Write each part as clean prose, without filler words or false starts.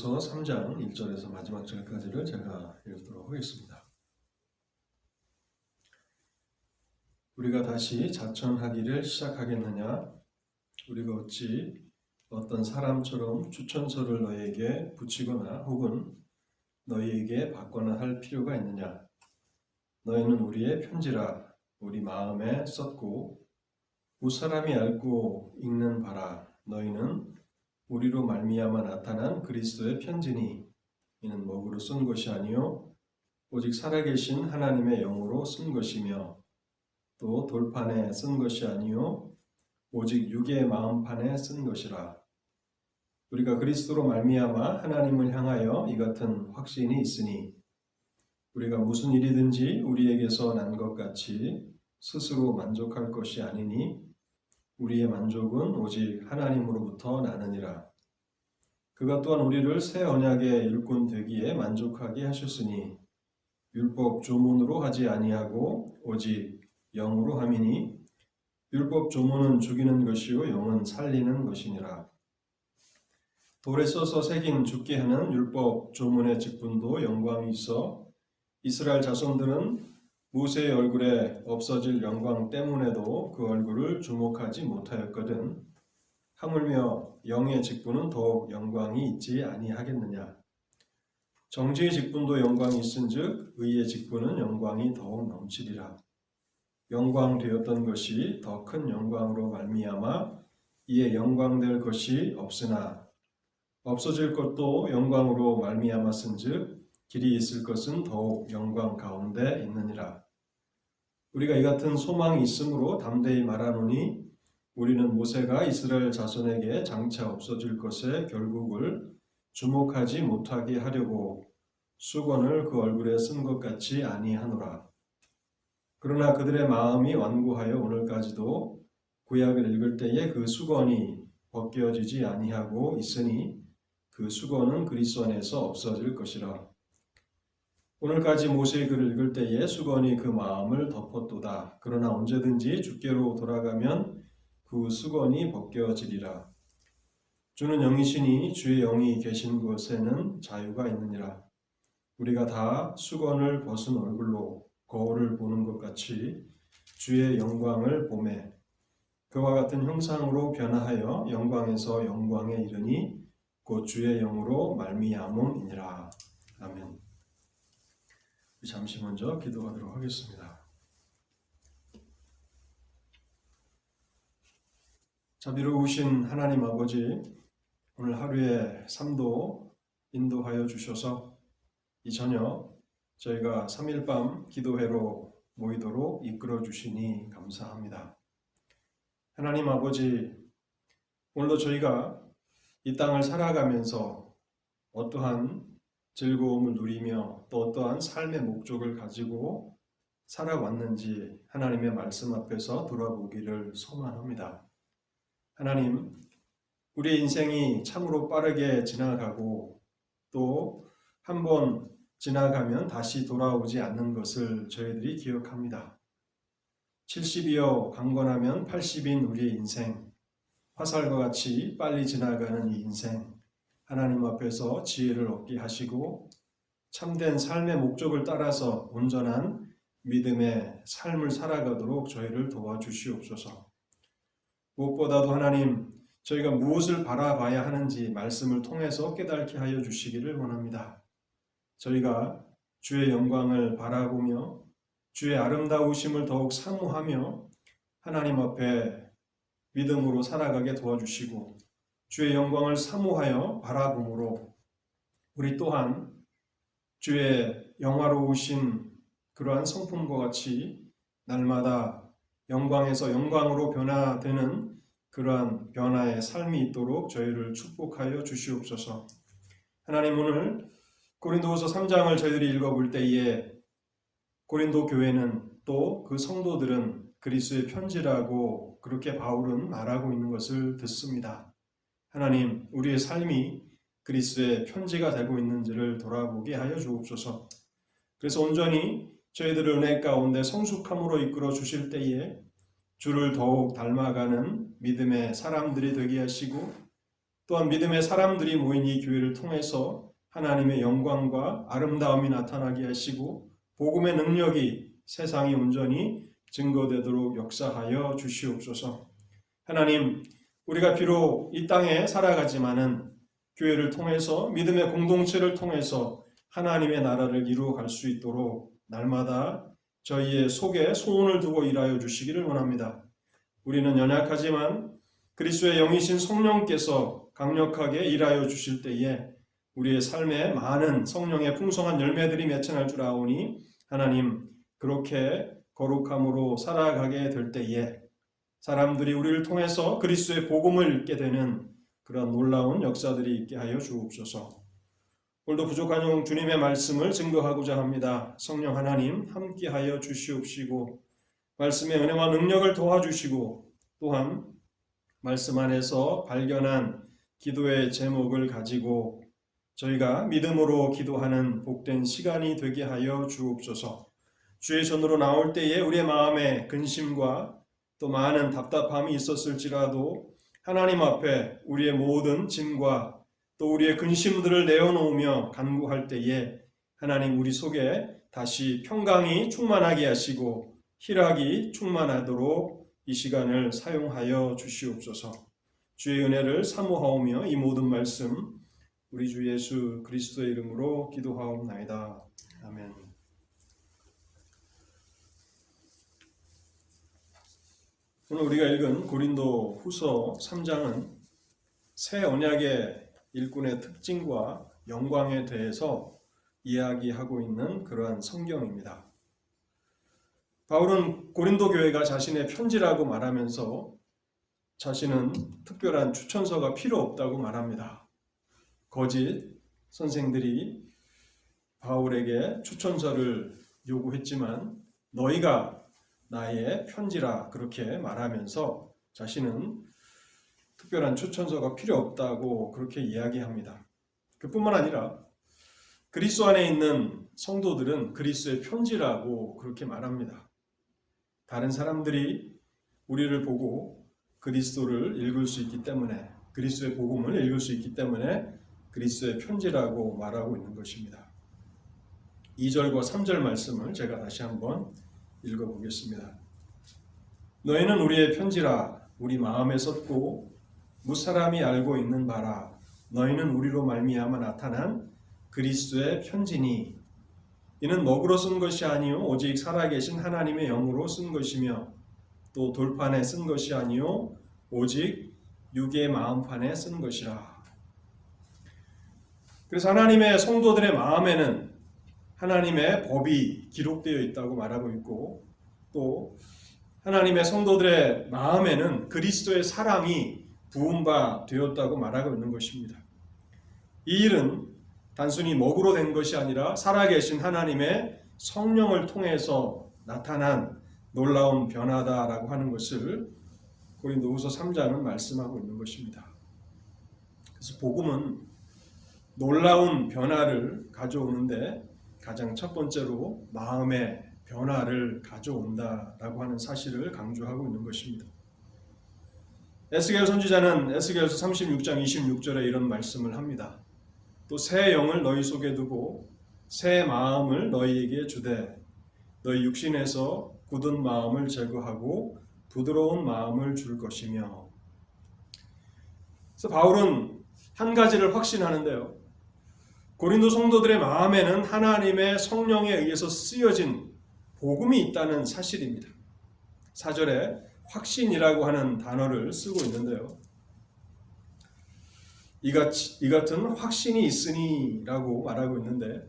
고린도후서 3장 1절에서 마지막 절까지를 제가 읽도록 하겠습니다. 우리가 다시 자천하기를 시작하겠느냐? 우리가 어찌 어떤 사람처럼 추천서를 너희에게 붙이거나 혹은 너희에게 받거나 할 필요가 있느냐? 너희는 우리의 편지라 우리 마음에 썼고 무사람이 알고 읽는 바라. 너희는 우리로 말미암아 나타난 그리스도의 편지니 이는 먹으로 쓴 것이 아니요 오직 살아계신 하나님의 영으로 쓴 것이며 또 돌판에 쓴 것이 아니요 오직 육의 마음판에 쓴 것이라. 우리가 그리스도로 말미암아 하나님을 향하여 이 같은 확신이 있으니 우리가 무슨 일이든지 우리에게서 난 것 같이 스스로 만족할 것이 아니니 우리의 만족은 오직 하나님으로부터 나느니라. 그가 또한 우리를 새 언약의 일꾼 되기에 만족하게 하셨으니 율법 조문으로 하지 아니하고 오직 영으로 함이니 율법 조문은 죽이는 것이요 영은 살리는 것이니라. 돌에 써서 새긴 죽게 하는 율법 조문의 직분도 영광이 있어 이스라엘 자손들은 모세의 얼굴에 없어질 영광 때문에도 그 얼굴을 주목하지 못하였거든. 하물며 영의 직분은 더욱 영광이 있지 아니하겠느냐. 정죄의 직분도 영광이 있은즉 의의 직분은 영광이 더욱 넘치리라. 영광 되었던 것이 더 큰 영광으로 말미암아 이에 영광될 것이 없으나 없어질 것도 영광으로 말미암았은즉 길이 있을 것은 더욱 영광 가운데 있느니라. 우리가 이 같은 소망이 있으므로 담대히 말하노니 우리는 모세가 이스라엘 자손에게 장차 없어질 것의 결국을 주목하지 못하게 하려고 수건을 그 얼굴에 쓴 것 같이 아니하노라. 그러나 그들의 마음이 완고하여 오늘까지도 구약을 읽을 때에 그 수건이 벗겨지지 아니하고 있으니 그 수건은 그리스도 안에서 없어질 것이라. 오늘까지 모세의 글을 읽을 때에 수건이 그 마음을 덮었도다. 그러나 언제든지 주께로 돌아가면 그 수건이 벗겨지리라. 주는 영이시니 주의 영이 계신 곳에는 자유가 있느니라. 우리가 다 수건을 벗은 얼굴로 거울을 보는 것 같이 주의 영광을 보매 그와 같은 형상으로 변화하여 영광에서 영광에 이르니 곧 주의 영으로 말미암음이니라. 아멘. 잠시 먼저 기도하도록 하겠습니다. 자비로우신 하나님 아버지, 오늘 하루의 삶도 인도하여 주셔서 이 저녁 저희가 3일 밤 기도회로 모이도록 이끌어 주시니 감사합니다. 하나님 아버지, 오늘도 저희가 이 땅을 살아가면서 어떠한 즐거움을 누리며 또 어떠한 삶의 목적을 가지고 살아왔는지 하나님의 말씀 앞에서 돌아보기를 소망합니다. 하나님, 우리의 인생이 참으로 빠르게 지나가고 또 한 번 지나가면 다시 돌아오지 않는 것을 저희들이 기억합니다. 70이여 강건하면 80인 우리의 인생, 화살과 같이 빨리 지나가는 이 인생, 하나님 앞에서 지혜를 얻게 하시고 참된 삶의 목적을 따라서 온전한 믿음의 삶을 살아가도록 저희를 도와주시옵소서. 무엇보다도 하나님, 저희가 무엇을 바라봐야 하는지 말씀을 통해서 깨닫게 하여 주시기를 원합니다. 저희가 주의 영광을 바라보며 주의 아름다우심을 더욱 사모하며 하나님 앞에 믿음으로 살아가게 도와주시고 주의 영광을 사모하여 바라봄으로 우리 또한 주의 영화로우신 그러한 성품과 같이 날마다 영광에서 영광으로 변화되는 그러한 변화의 삶이 있도록 저희를 축복하여 주시옵소서. 하나님, 오늘 고린도후서 3장을 저희들이 읽어볼 때에 고린도 교회는 또 그 성도들은 그리스도의 편지라고 그렇게 바울은 말하고 있는 것을 듣습니다. 하나님, 우리의 삶이 그리스도의 편지가 되고 있는지를 돌아보게 하여 주옵소서. 그래서 온전히 저희들을 은혜 가운데 성숙함으로 이끌어 주실 때에 주를 더욱 닮아가는 믿음의 사람들이 되게 하시고 또한 믿음의 사람들이 모인 이 교회를 통해서 하나님의 영광과 아름다움이 나타나게 하시고 복음의 능력이 세상에 온전히 증거되도록 역사하여 주시옵소서. 하나님, 우리가 비록 이 땅에 살아가지만은 교회를 통해서 믿음의 공동체를 통해서 하나님의 나라를 이루어갈 수 있도록 날마다 저희의 속에 소원을 두고 일하여 주시기를 원합니다. 우리는 연약하지만 그리스도의 영이신 성령께서 강력하게 일하여 주실 때에 우리의 삶에 많은 성령의 풍성한 열매들이 맺혀날 줄 아오니 하나님, 그렇게 거룩함으로 살아가게 될 때에 사람들이 우리를 통해서 그리스도의 복음을 읽게 되는 그런 놀라운 역사들이 있게 하여 주옵소서. 오늘도 부족한 영 주님의 말씀을 증거하고자 합니다. 성령 하나님 함께하여 주시옵시고 말씀의 은혜와 능력을 도와주시고 또한 말씀 안에서 발견한 기도의 제목을 가지고 저희가 믿음으로 기도하는 복된 시간이 되게 하여 주옵소서. 주의 전으로 나올 때에 우리의 마음에 근심과 또 많은 답답함이 있었을지라도 하나님 앞에 우리의 모든 짐과 또 우리의 근심들을 내어놓으며 간구할 때에 하나님 우리 속에 다시 평강이 충만하게 하시고 희락이 충만하도록 이 시간을 사용하여 주시옵소서. 주의 은혜를 사모하오며 이 모든 말씀 우리 주 예수 그리스도의 이름으로 기도하옵나이다. 아멘. 오늘 우리가 읽은 고린도 후서 3장은 새 언약의 일꾼의 특징과 영광에 대해서 이야기하고 있는 그러한 성경입니다. 바울은 고린도 교회가 자신의 편지라고 말하면서 자신은 특별한 추천서가 필요 없다고 말합니다. 거짓 선생들이 바울에게 추천서를 요구했지만 너희가 나의 편지라 그렇게 말하면서 자신은 특별한 추천서가 필요 없다고 그렇게 이야기합니다. 그뿐만 아니라 그리스도 안에 있는 성도들은 그리스도의 편지라고 그렇게 말합니다. 다른 사람들이 우리를 보고 그리스도를 읽을 수 있기 때문에 그리스도의 복음을 읽을 수 있기 때문에 그리스도의 편지라고 말하고 있는 것입니다. 2절과 3절 말씀을 제가 다시 한번 읽어보겠습니다. 너희는 우리의 편지라 우리 마음에 썼고 무사람이 알고 있는 바라 너희는 우리로 말미암아 나타난 그리스도의 편지니 이는 먹으로 쓴 것이 아니요 오직 살아계신 하나님의 영으로 쓴 것이며 또 돌판에 쓴 것이 아니요 오직 육의 마음판에 쓴 것이라. 그래서 하나님의 성도들의 마음에는 하나님의 법이 기록되어 있다고 말하고 있고 또 하나님의 성도들의 마음에는 그리스도의 사랑이 부은 바 되었다고 말하고 있는 것입니다. 이 일은 단순히 먹으로 된 것이 아니라 살아계신 하나님의 성령을 통해서 나타난 놀라운 변화다라고 하는 것을 고린도후서 3장은 말씀하고 있는 것입니다. 그래서 복음은 놀라운 변화를 가져오는데 가장 첫 번째로 마음의 변화를 가져온다라고 하는 사실을 강조하고 있는 것입니다. 에스겔 선지자는 에스겔서 36장 26절에 이런 말씀을 합니다. 또 새 영을 너희 속에 두고 새 마음을 너희에게 주되 너희 육신에서 굳은 마음을 제거하고 부드러운 마음을 줄 것이며. 그래서 바울은 한 가지를 확신하는데요. 고린도 성도들의 마음에는 하나님의 성령에 의해서 쓰여진 복음이 있다는 사실입니다. 4절에 확신이라고 하는 단어를 쓰고 있는데요. 이 같은 확신이 있으니라고 말하고 있는데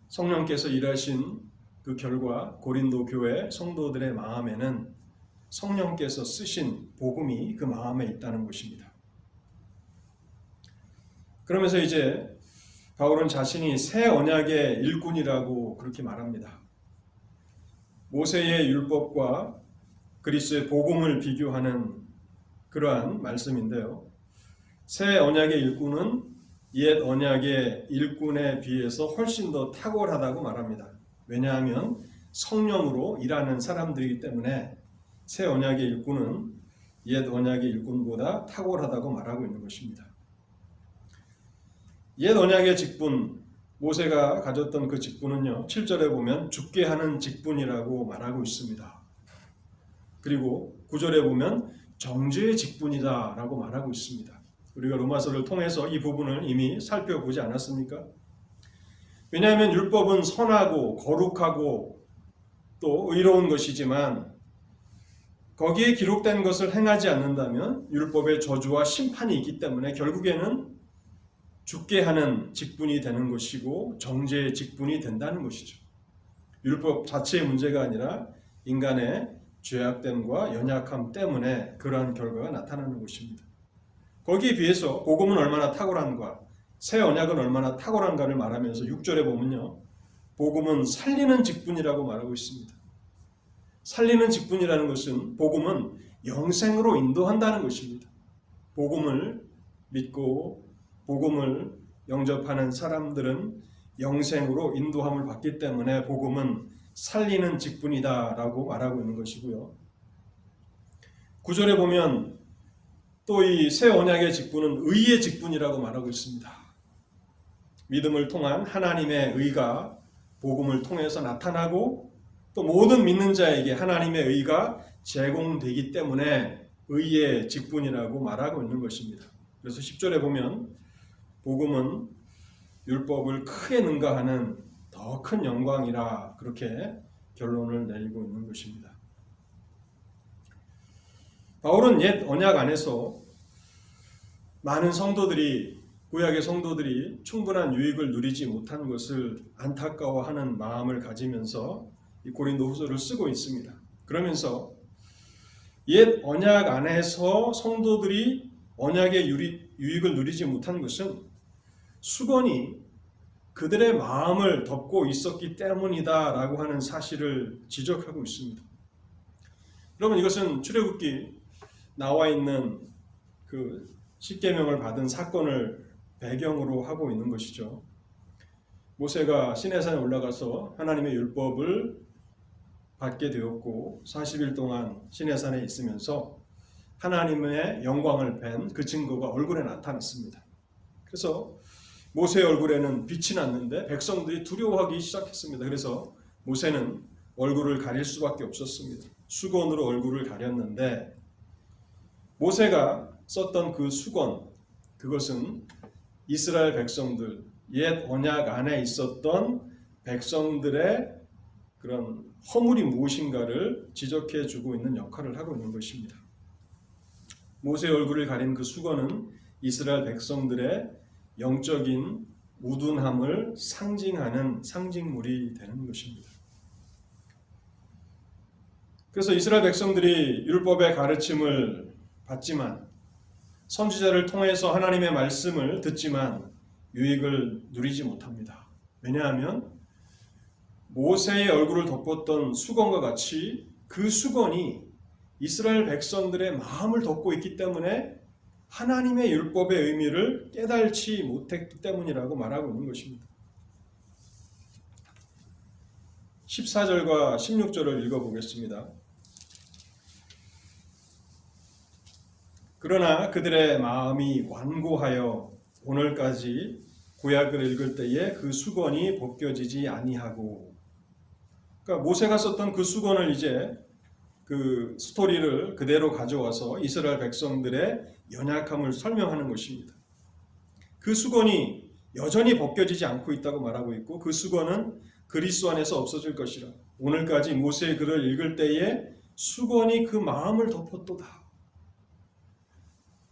성령께서 일하신 그 결과 고린도 교회 성도들의 마음에는 성령께서 쓰신 복음이 그 마음에 있다는 것입니다. 그러면서 이제 바울은 자신이 새 언약의 일꾼이라고 그렇게 말합니다. 모세의 율법과 그리스도의 복음을 비교하는 그러한 말씀인데요. 새 언약의 일꾼은 옛 언약의 일꾼에 비해서 훨씬 더 탁월하다고 말합니다. 왜냐하면 성령으로 일하는 사람들이기 때문에 새 언약의 일꾼은 옛 언약의 일꾼보다 탁월하다고 말하고 있는 것입니다. 옛 언약의 직분, 모세가 가졌던 그 직분은요, 7절에 보면 죽게 하는 직분이라고 말하고 있습니다. 그리고 9절에 보면 정죄의 직분이다 라고 말하고 있습니다. 우리가 로마서를 통해서 이 부분을 이미 살펴보지 않았습니까? 왜냐하면 율법은 선하고 거룩하고 또 의로운 것이지만 거기에 기록된 것을 행하지 않는다면 율법의 저주와 심판이 있기 때문에 결국에는 죽게 하는 직분이 되는 것이고 정죄의 직분이 된다는 것이죠. 율법 자체의 문제가 아니라 인간의 죄악됨과 연약함 때문에 그러한 결과가 나타나는 것입니다. 거기에 비해서 복음은 얼마나 탁월한가, 새 언약은 얼마나 탁월한가를 말하면서 6절에 보면요, 복음은 살리는 직분이라고 말하고 있습니다. 살리는 직분이라는 것은 복음은 영생으로 인도한다는 것입니다. 복음을 믿고 복음을 영접하는 사람들은 영생으로 인도함을 받기 때문에 복음은 살리는 직분이다라고 말하고 있는 것이고요. 9절에 보면 또 이 새 언약의 직분은 의의 직분이라고 말하고 있습니다. 믿음을 통한 하나님의 의가 복음을 통해서 나타나고 또 모든 믿는 자에게 하나님의 의가 제공되기 때문에 의의 직분이라고 말하고 있는 것입니다. 그래서 10절에 보면 복음은 율법을 크게 능가하는 더 큰 영광이라 그렇게 결론을 내리고 있는 것입니다. 바울은 옛 언약 안에서 많은 성도들이 구약의 성도들이 충분한 유익을 누리지 못한 것을 안타까워하는 마음을 가지면서 이 고린도후서를 쓰고 있습니다. 그러면서 옛 언약 안에서 성도들이 언약의 유익을 누리지 못한 것은 수건이 그들의 마음을 덮고 있었기 때문이다라고 하는 사실을 지적하고 있습니다. 여러분, 이것은 출애굽기 나와 있는 그 십계명을 받은 사건을 배경으로 하고 있는 것이죠. 모세가 시내산에 올라가서 하나님의 율법을 받게 되었고 40일 동안 시내산에 있으면서 하나님의 영광을 뵌 그 증거가 얼굴에 나타났습니다. 그래서 모세의 얼굴에는 빛이 났는데 백성들이 두려워하기 시작했습니다. 그래서 모세는 얼굴을 가릴 수밖에 없었습니다. 수건으로 얼굴을 가렸는데 모세가 썼던 그 수건, 그것은 이스라엘 백성들, 옛 언약 안에 있었던 백성들의 그런 허물이 무엇인가를 지적해 주고 있는 역할을 하고 있는 것입니다. 모세의 얼굴을 가린 그 수건은 이스라엘 백성들의 영적인 우둔함을 상징하는 상징물이 되는 것입니다. 그래서 이스라엘 백성들이 율법의 가르침을 받지만 선지자를 통해서 하나님의 말씀을 듣지만 유익을 누리지 못합니다. 왜냐하면 모세의 얼굴을 덮었던 수건과 같이 그 수건이 이스라엘 백성들의 마음을 덮고 있기 때문에 하나님의 율법의 의미를 깨달지 못했기 때문이라고 말하고 있는 것입니다. 14절과 16절을 읽어보겠습니다. 그러나 그들의 마음이 완고하여 오늘까지 구약을 읽을 때에 그 수건이 벗겨지지 아니하고, 그러니까 모세가 썼던 그 수건을 이제 그 스토리를 그대로 가져와서 이스라엘 백성들의 연약함을 설명하는 것입니다. 그 수건이 여전히 벗겨지지 않고 있다고 말하고 있고 그 수건은 그리스도 안에서 없어질 것이라. 오늘까지 모세의 글을 읽을 때에 수건이 그 마음을 덮었도다.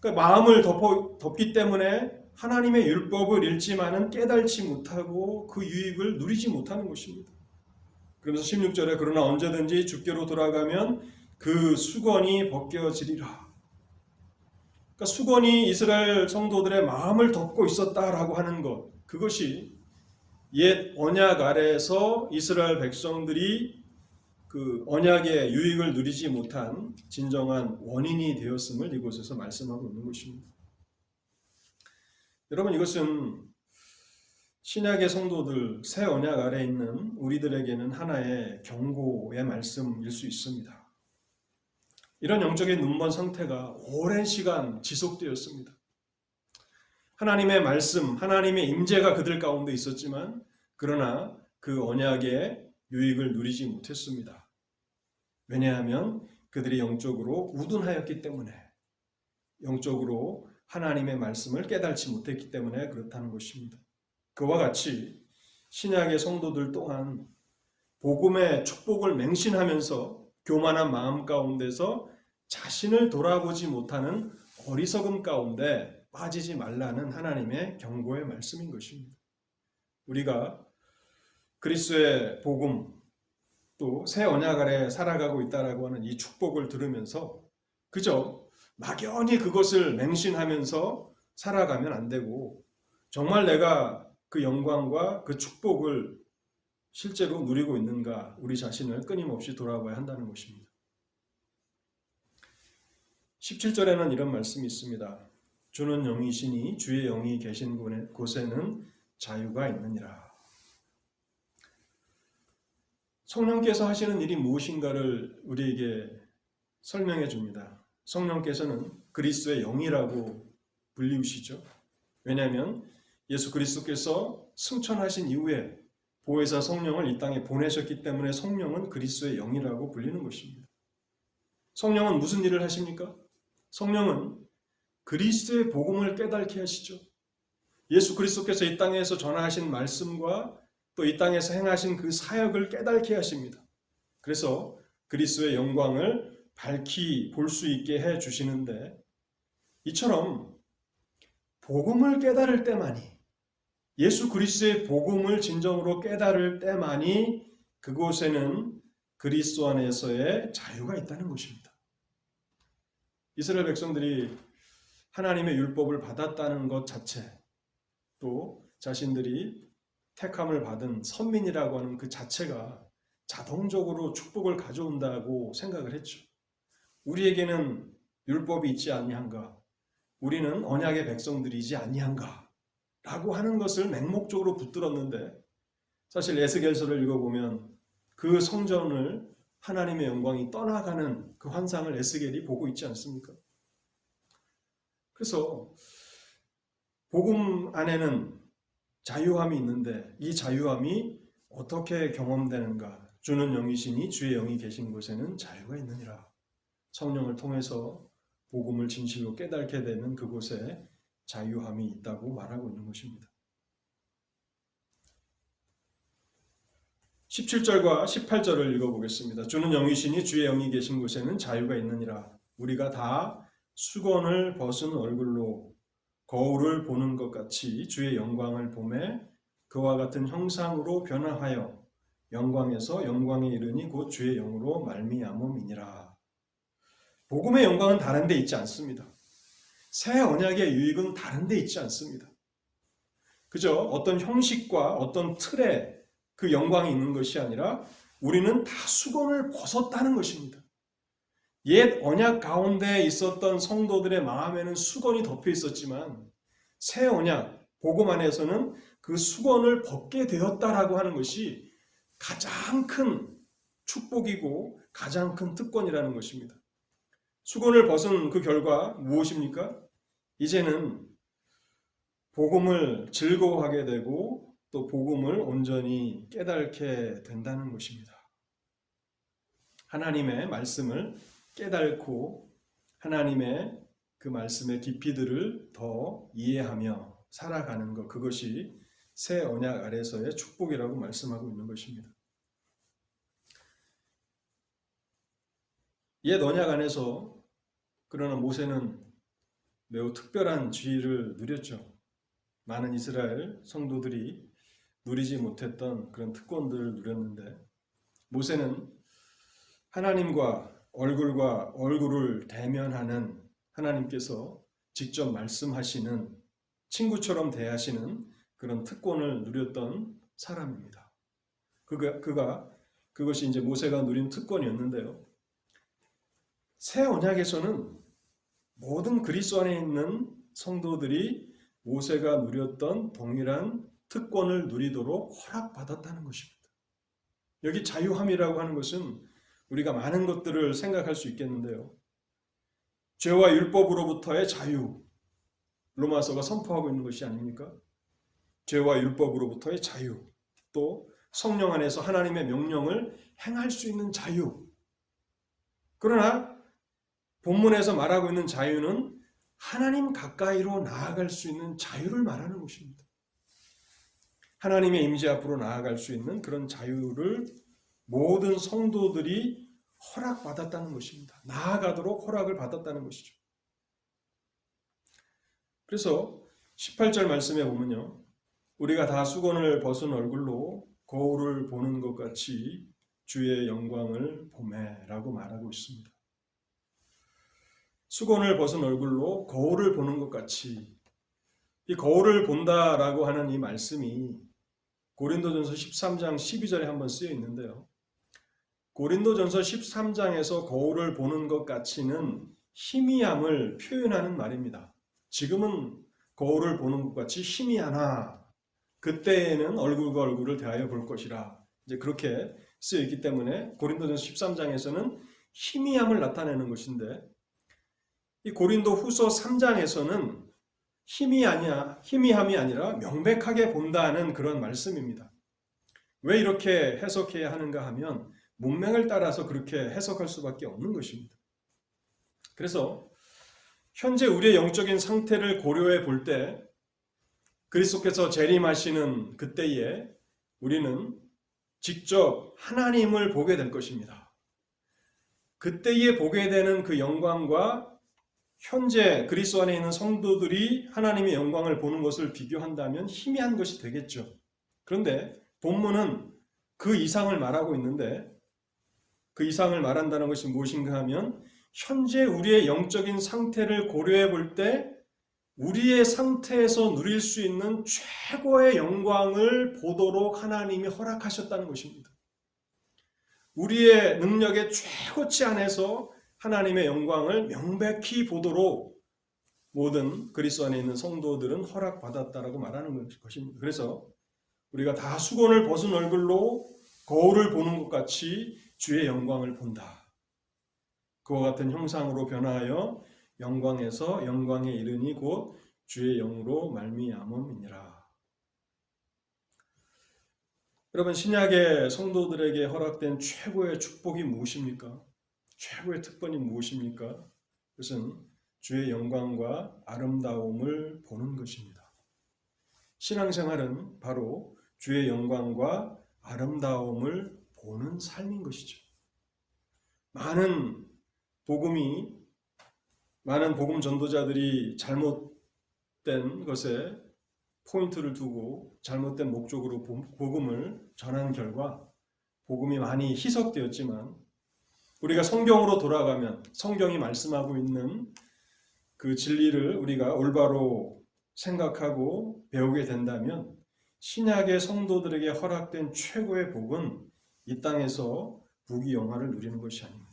그러니까 마음을 덮기 때문에 하나님의 율법을 읽지만은 깨달지 못하고 그 유익을 누리지 못하는 것입니다. 그러면서 16절에 그러나 언제든지 주께로 돌아가면 그 수건이 벗겨지리라. 그러니까 수건이 이스라엘 성도들의 마음을 덮고 있었다라고 하는 것, 그것이 옛 언약 아래에서 이스라엘 백성들이 그 언약의 유익을 누리지 못한 진정한 원인이 되었음을 이곳에서 말씀하고 있는 것입니다. 여러분, 이것은 신약의 성도들, 새 언약 아래에 있는 우리들에게는 하나의 경고의 말씀일 수 있습니다. 이런 영적인 눈먼 상태가 오랜 시간 지속되었습니다. 하나님의 말씀, 하나님의 임재가 그들 가운데 있었지만 그러나 그 언약의 유익을 누리지 못했습니다. 왜냐하면 그들이 영적으로 우둔하였기 때문에, 영적으로 하나님의 말씀을 깨달지 못했기 때문에 그렇다는 것입니다. 그와 같이 신약의 성도들 또한 복음의 축복을 맹신하면서 교만한 마음 가운데서 자신을 돌아보지 못하는 어리석음 가운데 빠지지 말라는 하나님의 경고의 말씀인 것입니다. 우리가 그리스도의 복음 또 새 언약 아래 살아가고 있다라고 하는 이 축복을 들으면서 그저 막연히 그것을 맹신하면서 살아가면 안 되고 정말 내가 그 영광과 그 축복을 실제로 누리고 있는가 우리 자신을 끊임없이 돌아봐야 한다는 것입니다. 17절에는 이런 말씀이 있습니다. 주는 영이시니 주의 영이 계신 곳에는 자유가 있느니라. 성령께서 하시는 일이 무엇인가를 우리에게 설명해 줍니다. 성령께서는 그리스도의 영이라고 불리우시죠. 왜냐하면 예수 그리스도께서 승천하신 이후에 보혜사 성령을 이 땅에 보내셨기 때문에 성령은 그리스도의 영이라고 불리는 것입니다. 성령은 무슨 일을 하십니까? 성령은 그리스도의 복음을 깨닫게 하시죠. 예수 그리스도께서 이 땅에서 전하신 말씀과 또 이 땅에서 행하신 그 사역을 깨닫게 하십니다. 그래서 그리스도의 영광을 밝히 볼 수 있게 해 주시는데 이처럼 복음을 깨달을 때만이 예수 그리스도의 복음을 진정으로 깨달을 때만이 그곳에는 그리스도 안에서의 자유가 있다는 것입니다. 이스라엘 백성들이 하나님의 율법을 받았다는 것 자체 또 자신들이 택함을 받은 선민이라고 하는 그 자체가 자동적으로 축복을 가져온다고 생각을 했죠. 우리에게는 율법이 있지 아니한가? 우리는 언약의 백성들이지 아니한가? 라고 하는 것을 맹목적으로 붙들었는데 사실 에스겔서를 읽어보면 그 성전을 하나님의 영광이 떠나가는 그 환상을 에스겔이 보고 있지 않습니까? 그래서 복음 안에는 자유함이 있는데 이 자유함이 어떻게 경험되는가? 주는 영이시니 주의 영이 계신 곳에는 자유가 있느니라. 성령을 통해서 복음을 진실로 깨닫게 되는 그곳에 자유함이 있다고 말하고 있는 것입니다. 17절과 18절을 읽어보겠습니다. 주는 영이시니 주의 영이 계신 곳에는 자유가 있느니라. 우리가 다 수건을 벗은 얼굴로 거울을 보는 것 같이 주의 영광을 보매 그와 같은 형상으로 변화하여 영광에서 영광에 이르니 곧 주의 영으로 말미암음이니라. 복음의 영광은 다른 데 있지 않습니다. 새 언약의 유익은 다른 데 있지 않습니다. 그저 어떤 형식과 어떤 틀에 그 영광이 있는 것이 아니라 우리는 다 수건을 벗었다는 것입니다. 옛 언약 가운데 있었던 성도들의 마음에는 수건이 덮여 있었지만 새 언약, 복음 안에서는 그 수건을 벗게 되었다라고 하는 것이 가장 큰 축복이고 가장 큰 특권이라는 것입니다. 수건을 벗은 그 결과 무엇입니까? 이제는 복음을 즐거워하게 되고 또 복음을 온전히 깨닫게 된다는 것입니다. 하나님의 말씀을 깨닫고 하나님의 그 말씀의 깊이들을 더 이해하며 살아가는 것, 그것이 새 언약 아래서의 축복이라고 말씀하고 있는 것입니다. 옛 언약 안에서 그러나 모세는 매우 특별한 지위를 누렸죠. 많은 이스라엘 성도들이 누리지 못했던 그런 특권들을 누렸는데 모세는 하나님과 얼굴을 대면하는 하나님께서 직접 말씀하시는 친구처럼 대하시는 그런 특권을 누렸던 사람입니다. 그것이 이제 모세가 누린 특권이었는데요. 새 언약에서는 모든 그리스도 안에 있는 성도들이 모세가 누렸던 동일한 특권을 누리도록 허락받았다는 것입니다. 여기 자유함이라고 하는 것은 우리가 많은 것들을 생각할 수 있겠는데요. 죄와 율법으로부터의 자유, 로마서가 선포하고 있는 것이 아닙니까? 죄와 율법으로부터의 자유, 또 성령 안에서 하나님의 명령을 행할 수 있는 자유. 그러나 본문에서 말하고 있는 자유는 하나님 가까이로 나아갈 수 있는 자유를 말하는 것입니다. 하나님의 임재 앞으로 나아갈 수 있는 그런 자유를 모든 성도들이 허락받았다는 것입니다. 나아가도록 허락을 받았다는 것이죠. 그래서 18절 말씀에 보면요, 우리가 다 수건을 벗은 얼굴로 거울을 보는 것 같이 주의 영광을 보매라고 말하고 있습니다. 수건을 벗은 얼굴로 거울을 보는 것 같이, 이 거울을 본다라고 하는 이 말씀이 고린도전서 13장 12절에 한번 쓰여 있는데요. 고린도전서 13장에서 거울을 보는 것 같이는 희미함을 표현하는 말입니다. 지금은 거울을 보는 것 같이 희미하나 그때에는 얼굴과 얼굴을 대하여 볼 것이라, 이제 그렇게 쓰여 있기 때문에 고린도전서 13장에서는 희미함을 나타내는 것인데, 이 고린도 후서 3장에서는 희미함이 아니라 명백하게 본다는 그런 말씀입니다. 왜 이렇게 해석해야 하는가 하면 문맥을 따라서 그렇게 해석할 수밖에 없는 것입니다. 그래서 현재 우리의 영적인 상태를 고려해 볼 때, 그리스도께서 재림하시는 그때에 우리는 직접 하나님을 보게 될 것입니다. 그때에 보게 되는 그 영광과 현재 그리스도 안에 있는 성도들이 하나님의 영광을 보는 것을 비교한다면 희미한 것이 되겠죠. 그런데 본문은 그 이상을 말하고 있는데, 그 이상을 말한다는 것이 무엇인가 하면 현재 우리의 영적인 상태를 고려해 볼 때 우리의 상태에서 누릴 수 있는 최고의 영광을 보도록 하나님이 허락하셨다는 것입니다. 우리의 능력의 최고치 안에서 하나님의 영광을 명백히 보도록 모든 그리스도 안에 있는 성도들은 허락받았다라고 말하는 것입니다. 그래서 우리가 다 수건을 벗은 얼굴로 거울을 보는 것 같이 주의 영광을 본다. 그와 같은 형상으로 변화하여 영광에서 영광에 이르니 곧 주의 영으로 말미암음이니라. 여러분, 신약의 성도들에게 허락된 최고의 축복이 무엇입니까? 최고의 특권이 무엇입니까? 그것은 주의 영광과 아름다움을 보는 것입니다. 신앙생활은 바로 주의 영광과 아름다움을 보는 삶인 것이죠. 많은 복음 전도자들이 잘못된 것에 포인트를 두고 잘못된 목적으로 복음을 전한 결과 복음이 많이 희석되었지만, 우리가 성경으로 돌아가면 성경이 말씀하고 있는 그 진리를 우리가 올바로 생각하고 배우게 된다면 신약의 성도들에게 허락된 최고의 복은 이 땅에서 부귀영화를 누리는 것이 아닙니다.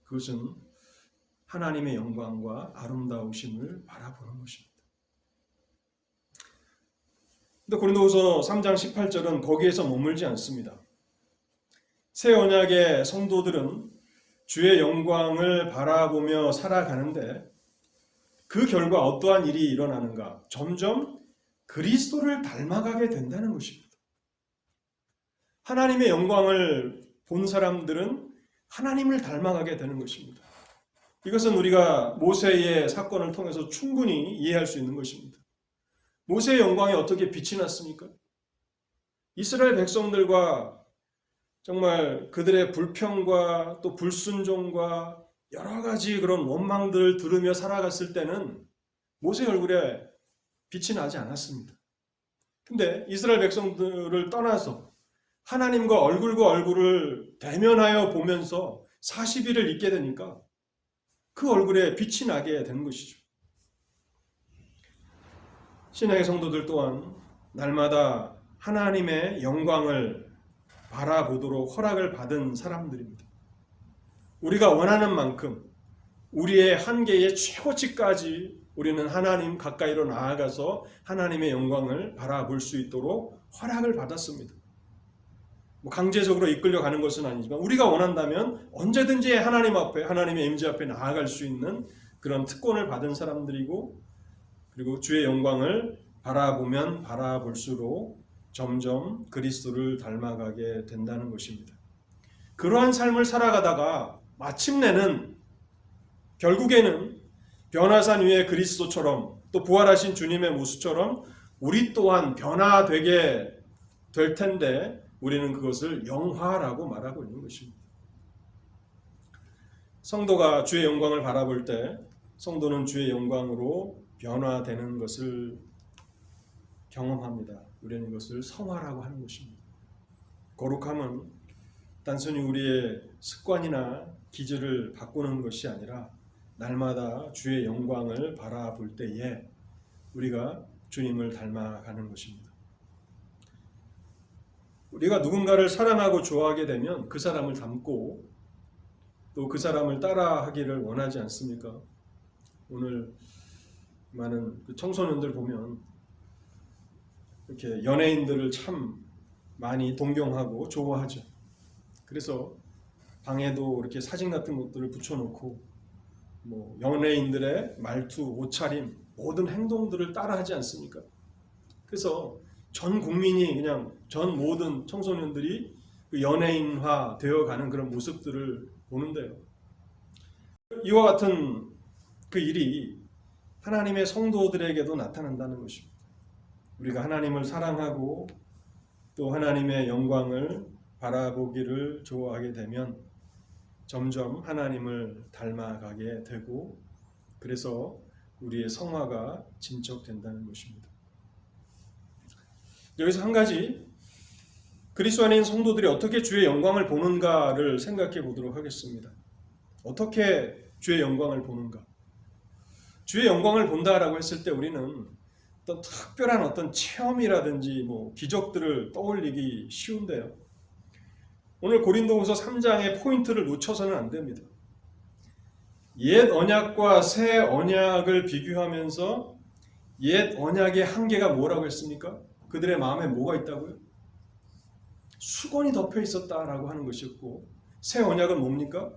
그것은 하나님의 영광과 아름다우심을 바라보는 것입니다. 근데 고린도후서 3장 18절은 거기에서 머물지 않습니다. 새 언약의 성도들은 주의 영광을 바라보며 살아가는데 그 결과 어떠한 일이 일어나는가? 점점 그리스도를 닮아가게 된다는 것입니다. 하나님의 영광을 본 사람들은 하나님을 닮아가게 되는 것입니다. 이것은 우리가 모세의 사건을 통해서 충분히 이해할 수 있는 것입니다. 모세의 영광에 어떻게 빛이 났습니까? 이스라엘 백성들과 정말 그들의 불평과 또 불순종과 여러 가지 그런 원망들을 들으며 살아갔을 때는 모세 얼굴에 빛이 나지 않았습니다. 근데 이스라엘 백성들을 떠나서 하나님과 얼굴과 얼굴을 대면하여 보면서 40일을 있게 되니까 그 얼굴에 빛이 나게 된 것이죠. 신약의 성도들 또한 날마다 하나님의 영광을 바라보도록 허락을 받은 사람들입니다. 우리가 원하는 만큼 우리의 한계의 최고치까지 우리는 하나님 가까이로 나아가서 하나님의 영광을 바라볼 수 있도록 허락을 받았습니다. 강제적으로 이끌려가는 것은 아니지만 우리가 원한다면 언제든지 하나님 앞에, 하나님의 임재 앞에 나아갈 수 있는 그런 특권을 받은 사람들이고, 그리고 주의 영광을 바라보면 바라볼수록 점점 그리스도를 닮아가게 된다는 것입니다. 그러한 삶을 살아가다가 마침내는, 결국에는 변화산 위의 그리스도처럼, 또 부활하신 주님의 모습처럼 우리 또한 변화되게 될 텐데, 우리는 그것을 영화라고 말하고 있는 것입니다. 성도가 주의 영광을 바라볼 때 성도는 주의 영광으로 변화되는 것을 경험합니다. 우리는 이것을 성화라고 하는 것입니다. 거룩함은 단순히 우리의 습관이나 기질을 바꾸는 것이 아니라 날마다 주의 영광을 바라볼 때에 우리가 주님을 닮아가는 것입니다. 우리가 누군가를 사랑하고 좋아하게 되면 그 사람을 닮고 또 그 사람을 따라하기를 원하지 않습니까? 오늘 많은 청소년들 보면 이렇게 연예인들을 참 많이 동경하고 좋아하죠. 그래서 방에도 이렇게 사진 같은 것들을 붙여놓고 연예인들의 말투, 옷차림, 모든 행동들을 따라하지 않습니까? 그래서 전 국민이, 그냥 전 모든 청소년들이 그 연예인화 되어가는 그런 모습들을 보는데요. 이와 같은 그 일이 하나님의 성도들에게도 나타난다는 것입니다. 우리가 하나님을 사랑하고 또 하나님의 영광을 바라보기를 좋아하게 되면 점점 하나님을 닮아가게 되고, 그래서 우리의 성화가 진척된다는 것입니다. 여기서 한 가지, 그리스도 안에 있는 성도들이 어떻게 주의 영광을 보는가를 생각해 보도록 하겠습니다. 어떻게 주의 영광을 보는가? 주의 영광을 본다라고 했을 때 우리는 어떤 특별한 어떤 체험이라든지 기적들을 떠올리기 쉬운데요. 오늘 고린도후서 3장의 포인트를 놓쳐서는 안 됩니다. 옛 언약과 새 언약을 비교하면서 옛 언약의 한계가 뭐라고 했습니까? 그들의 마음에 뭐가 있다고요? 수건이 덮여 있었다라고 하는 것이었고, 새 언약은 뭡니까?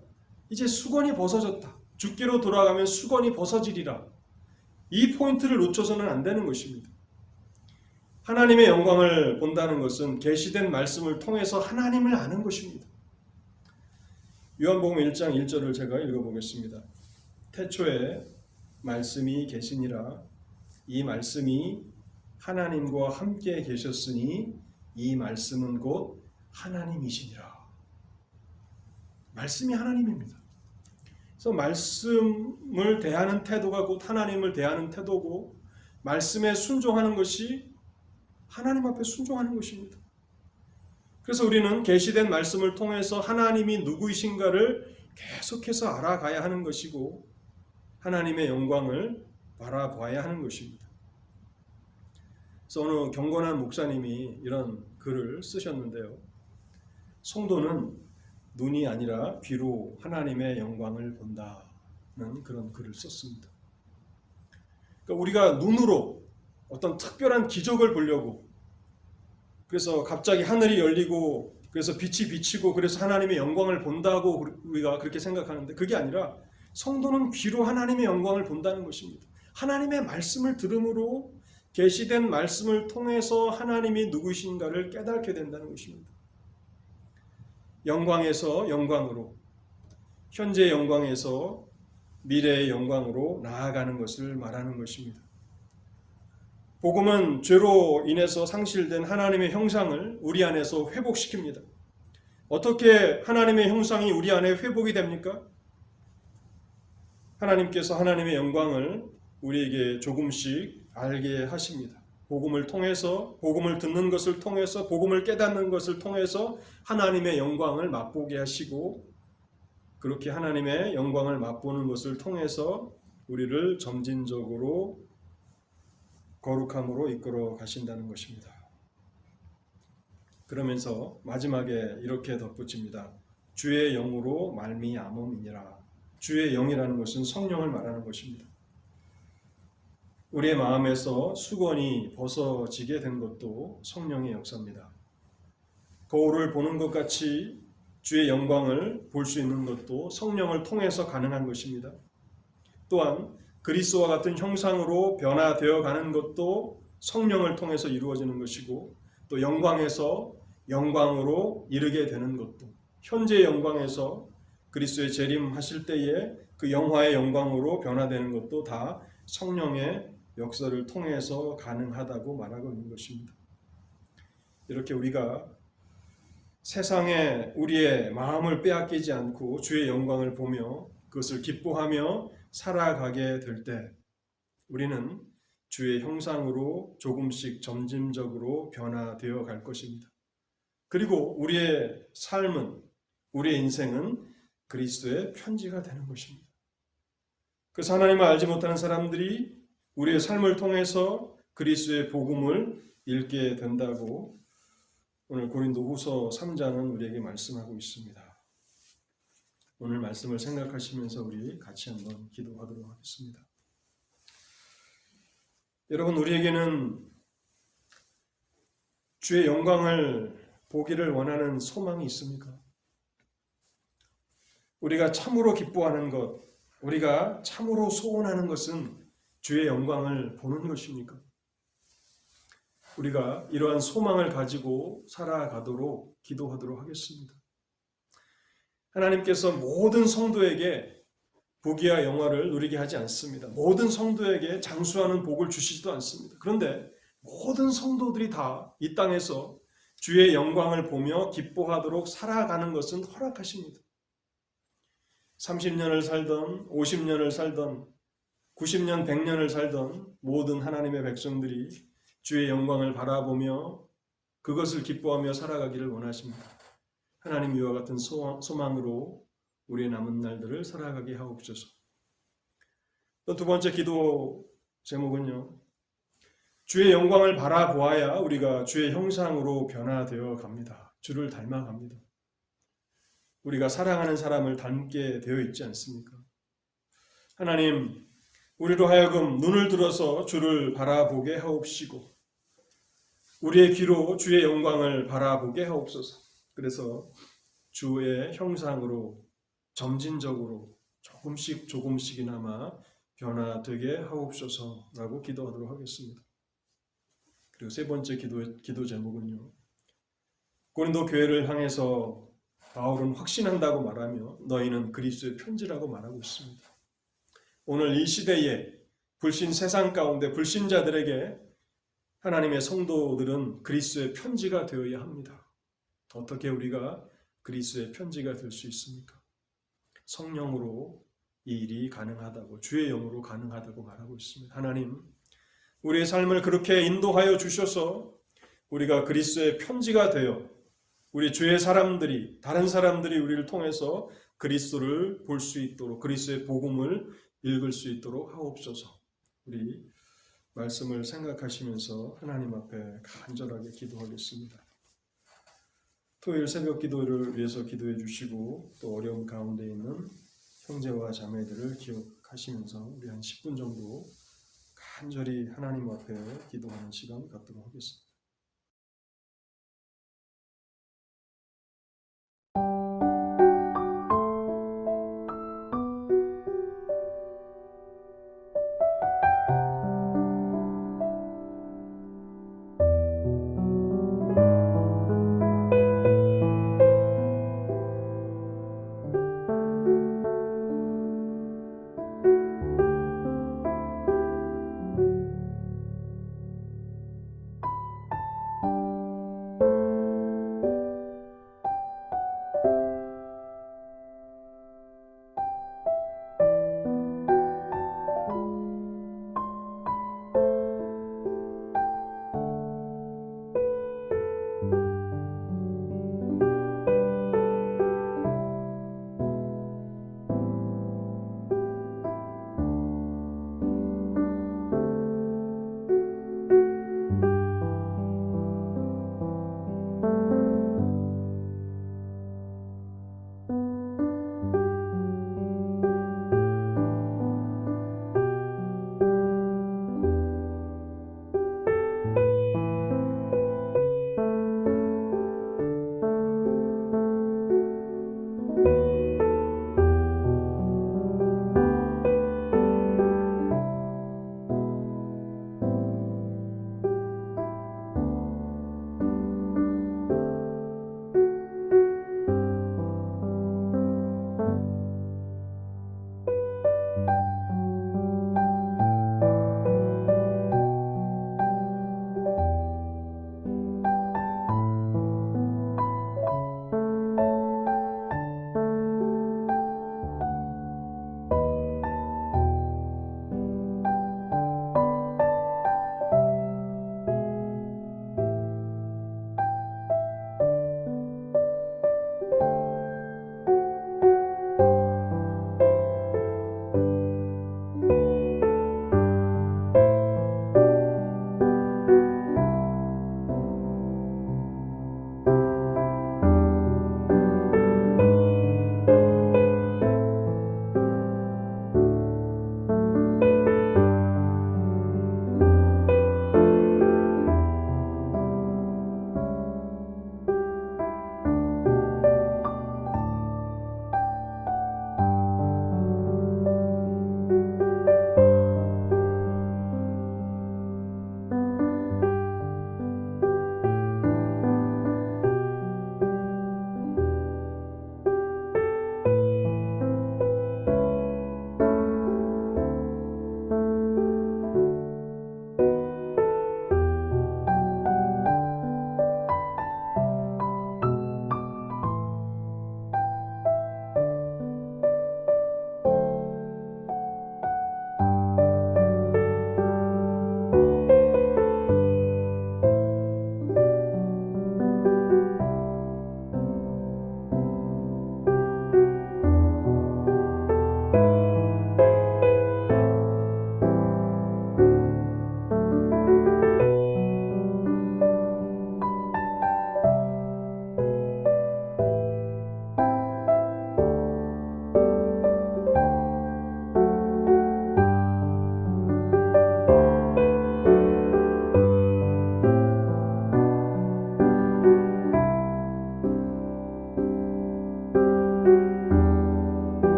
이제 수건이 벗어졌다. 주께로 돌아가면 수건이 벗어지리라. 이 포인트를 놓쳐서는 안 되는 것입니다. 하나님의 영광을 본다는 것은 계시된 말씀을 통해서 하나님을 아는 것입니다. 요한복음 1장 1절을 제가 읽어보겠습니다. 태초에 말씀이 계시니라. 이 말씀이 하나님과 함께 계셨으니 이 말씀은 곧 하나님이시니라. 말씀이 하나님입니다. 그래서 말씀을 대하는 태도가 곧 하나님을 대하는 태도고, 말씀에 순종하는 것이 하나님 앞에 순종하는 것입니다. 그래서 우리는 계시된 말씀을 통해서 하나님이 누구이신가를 계속해서 알아가야 하는 것이고, 하나님의 영광을 바라봐야 하는 것입니다. 그래서 어느 경건한 목사님이 이런 글을 쓰셨는데요. 성도는 눈이 아니라 귀로 하나님의 영광을 본다는 그런 글을 썼습니다. 그러니까 우리가 눈으로 어떤 특별한 기적을 보려고, 그래서 갑자기 하늘이 열리고 그래서 빛이 비치고 그래서 하나님의 영광을 본다고 우리가 그렇게 생각하는데, 그게 아니라 성도는 귀로 하나님의 영광을 본다는 것입니다. 하나님의 말씀을 들음으로 계시된 말씀을 통해서 하나님이 누구신가를 깨닫게 된다는 것입니다. 영광에서 영광으로, 현재의 영광에서 미래의 영광으로 나아가는 것을 말하는 것입니다. 복음은 죄로 인해서 상실된 하나님의 형상을 우리 안에서 회복시킵니다. 어떻게 하나님의 형상이 우리 안에 회복이 됩니까? 하나님께서 하나님의 영광을 우리에게 조금씩 알게 하십니다. 복음을 통해서, 복음을 듣는 것을 통해서, 복음을 깨닫는 것을 통해서 하나님의 영광을 맛보게 하시고, 그렇게 하나님의 영광을 맛보는 것을 통해서 우리를 점진적으로 거룩함으로 이끌어 가신다는 것입니다. 그러면서 마지막에 이렇게 덧붙입니다. 주의 영으로 말미암음이니라. 주의 영이라는 것은 성령을 말하는 것입니다. 우리의 마음에서 수건이 벗어지게 된 것도 성령의 역사입니다. 거울을 보는 것 같이 주의 영광을 볼 수 있는 것도 성령을 통해서 가능한 것입니다. 또한 그리스도와 같은 형상으로 변화되어 가는 것도 성령을 통해서 이루어지는 것이고, 또 영광에서 영광으로 이르게 되는 것도, 현재의 영광에서 그리스도의 재림하실 때에 그 영화의 영광으로 변화되는 것도 다 성령의 역사를 통해서 가능하다고 말하고 있는 것입니다. 이렇게 우리가 세상에 우리의 마음을 빼앗기지 않고 주의 영광을 보며 그것을 기뻐하며 살아가게 될 때 우리는 주의 형상으로 조금씩 점진적으로 변화되어 갈 것입니다. 그리고 우리의 삶은, 우리의 인생은 그리스도의 편지가 되는 것입니다. 그래서 하나님을 알지 못하는 사람들이 우리의 삶을 통해서 그리스도의 복음을 읽게 된다고 오늘 고린도후서 3장은 우리에게 말씀하고 있습니다. 오늘 말씀을 생각하시면서 우리 같이 한번 기도하도록 하겠습니다. 여러분, 우리에게는 주의 영광을 보기를 원하는 소망이 있습니까? 우리가 참으로 기뻐하는 것, 우리가 참으로 소원하는 것은 주의 영광을 보는 것입니까? 우리가 이러한 소망을 가지고 살아가도록 기도하도록 하겠습니다. 하나님께서 모든 성도에게 복이야 영화를 누리게 하지 않습니다. 모든 성도에게 장수하는 복을 주시지도 않습니다. 그런데 모든 성도들이 다 이 땅에서 주의 영광을 보며 기뻐하도록 살아가는 것은 허락하십니다. 30년을 살던 50년을 살던 90년 100년을 살던 모든 하나님의 백성들이 주의 영광을 바라보며 그것을 기뻐하며 살아가기를 원하십니다. 하나님 이와 같은 소망으로 우리의 남은 날들을 살아가게 하옵소서. 또 두 번째 기도 제목은요, 주의 영광을 바라보아야 우리가 주의 형상으로 변화되어 갑니다. 주를 닮아갑니다. 우리가 사랑하는 사람을 닮게 되어 있지 않습니까? 하나님, 우리로 하여금 눈을 들어서 주를 바라보게 하옵시고 우리의 귀로 주의 영광을 바라보게 하옵소서. 그래서 주의 형상으로 점진적으로 조금씩이나마 변화되게 하옵소서라고 기도하도록 하겠습니다. 그리고 세 번째 기도 제목은요, 고린도 교회를 향해서 바울은 확신한다고 말하며 너희는 그리스도의 편지라고 말하고 있습니다. 오늘 이 시대에 불신 세상 가운데 불신자들에게 하나님의 성도들은 그리스도의 편지가 되어야 합니다. 어떻게 우리가 그리스도의 편지가 될 수 있습니까? 성령으로 이 일이 가능하다고, 주의 영으로 가능하다고 말하고 있습니다. 하나님, 우리의 삶을 그렇게 인도하여 주셔서 우리가 그리스도의 편지가 되어 우리 주의 사람들이, 다른 사람들이 우리를 통해서 그리스도를 볼 수 있도록, 그리스도의 복음을 읽을 수 있도록 하옵소서. 우리 말씀을 생각하시면서 하나님 앞에 간절하게 기도하겠습니다. 토요일 새벽 기도를 위해서 기도해 주시고 또 어려움 가운데 있는 형제와 자매들을 기억하시면서 우리 한 10분 정도 간절히 하나님 앞에 기도하는 시간 갖도록 하겠습니다.